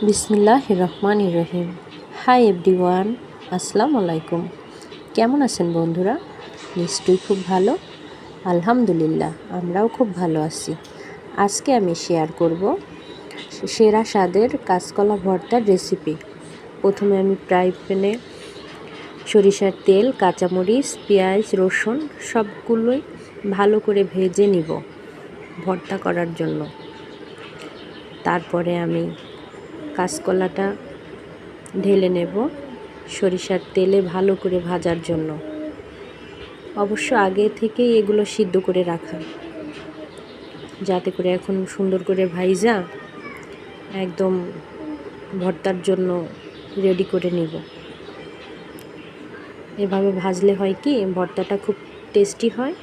বিসমিল্লাহির রহমানির রহিম। Hi everyone, আসসালামু আলাইকুম। কেমন আছেন বন্ধুরা? নিশ্চয়ই খুব ভালো। আলহামদুলিল্লাহ, আমরাও খুব ভালো আছি। আজকে আমি শেয়ার করব সেরা স্বাদের কাঁচকলা ভর্তার রেসিপি। প্রথমে আমি ফ্রাই প্যানে সরিষার তেল, কাঁচামরিচ, পেঁয়াজ, রসুন সবগুলোই ভালো করে ভেজে নিব ভর্তা করার জন্য। তারপরে আমি কাঁচকলাটা ঢেলে নেব সরিষার তেলে ভালো করে ভাজার জন্য। অবশ্য আগে থেকেই এগুলো সিদ্ধ করে রাখা, যাতে করে এখন সুন্দর করে ভাইজা একদম ভর্তার জন্য রেডি করে নিব। এভাবে ভাজলে হয় কি, ভর্তাটা খুব টেস্টি হয়,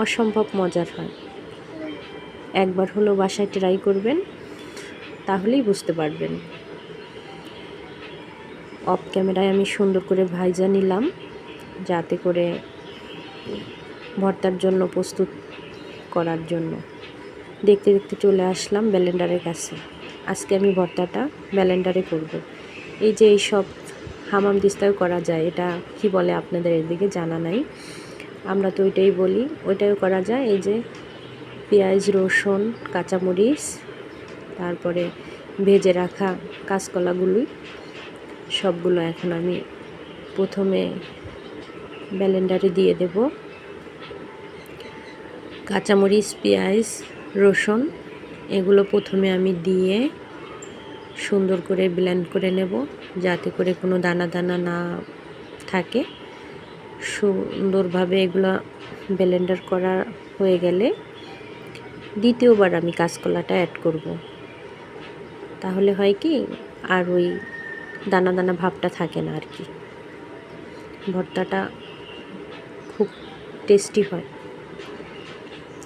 অসম্ভব মজার হয়। একবার হলো বাসায় ট্রাই করবেন, তাহলেই বুঝতে পারবেন। অফ ক্যামেরায় আমি সুন্দর করে ভাইজা নিলাম, যাতে করে ভর্তার জন্য প্রস্তুত করার জন্য। দেখতে দেখতে চলে আসলাম ব্লেন্ডারের কাছে। আজকে আমি ভর্তাটা ব্লেন্ডারে করব। এই যে এইসব হামাম দিস্তাও করা যায়, এটা কি বলে আপনাদের এদিকে জানা নাই, আমরা তো ওইটাই বলি, ওইটাও করা যায়। এই যে পেঁয়াজ, রসুন, কাঁচামরিচ, তারপরে ভেজে রাখা কাঁচকলাগুলোই সবগুলো এখন আমি প্রথমে ব্লেন্ডারে দিয়ে দেব। কাঁচামরিচ, পেঁয়াজ, রসুন এগুলো প্রথমে আমি দিয়ে সুন্দর করে ব্লেন্ড করে নেব, যাতে করে কোনো দানা দানা না থাকে। সুন্দরভাবে এগুলো ব্লেন্ডার করা হয়ে গেলে দ্বিতীয়বার আমি কাঁচকলাটা অ্যাড করব। তাহলে হয় কি, আর ওই দানা দানা ভাবটা থাকে না আর কি। ভর্তাটা খুব টেস্টি হয়,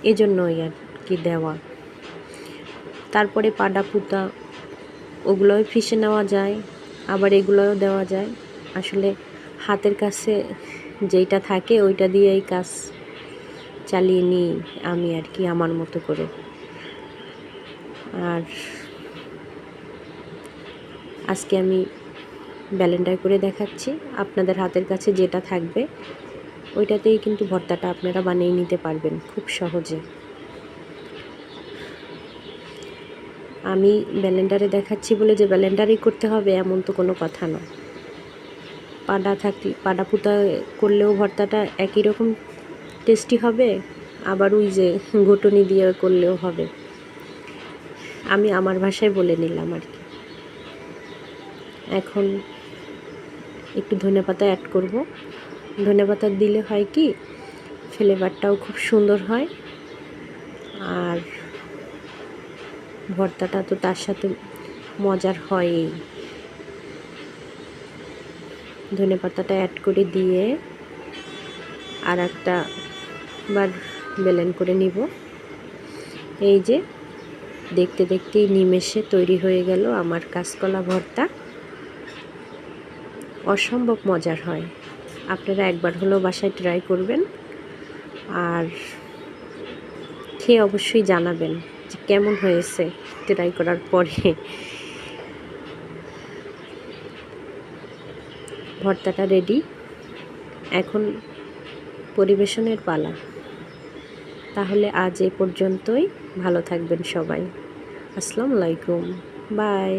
এজন্যই আর কি দেওয়া। তারপরে পাডা পুতা ওগুলোও ফিশে নেওয়া যায়, আবার এগুলোও দেওয়া যায়। আসলে হাতের কাছে যেইটা থাকে ওইটা দিয়েই কাজ চালিয়ে নিই আমি আর কি, আমার মতো করে। আর আজকে আমি ব্লেন্ডার করে দেখাচ্ছি। আপনাদের হাতের কাছে যেটা থাকবে ওইটাতেই কিন্তু ভর্তাটা আপনারা বানিয়ে নিতে পারবেন খুব সহজে। আমি ব্লেন্ডারে দেখাচ্ছি বলে যে ব্লেন্ডারেই করতে হবে এমন তো কোনো কথা নয়। পাডা পুতা করলেও ভর্তাটা একই রকম টেস্টি হবে, আবার ওই যে ঘুটুনি দিয়ে করলেও হবে। আমি আমার ভাষায় বলে নিলাম আর কি। এখন একটু ধনেপাতা অ্যাড করব। ধনেপাতা দিলে হয় কি, ফ্লেভারটাও খুব সুন্দর হয়, আর ভর্তাটা তো তার সাথে মজার হয়ই। ধনেপাতাটা অ্যাড করে দিয়ে আর একটা বার ব্লেন্ড করে নিব। এই যে দেখতে দেখতেই নিমেষে তৈরি হয়ে গেল আমার কাঁচকলা ভর্তা। অসম্ভব মজার হয়, আপনারা একবার হলেও বাসায় ট্রাই করবেন, আর খেয়ে অবশ্যই জানাবেন যে কেমন হয়েছে ট্রাই করার পরে। ভর্তাটা রেডি, এখন পরিবেশনের পালা। তাহলে আজ এ পর্যন্তই। ভালো থাকবেন সবাই। আসসালামু আলাইকুম, বাই।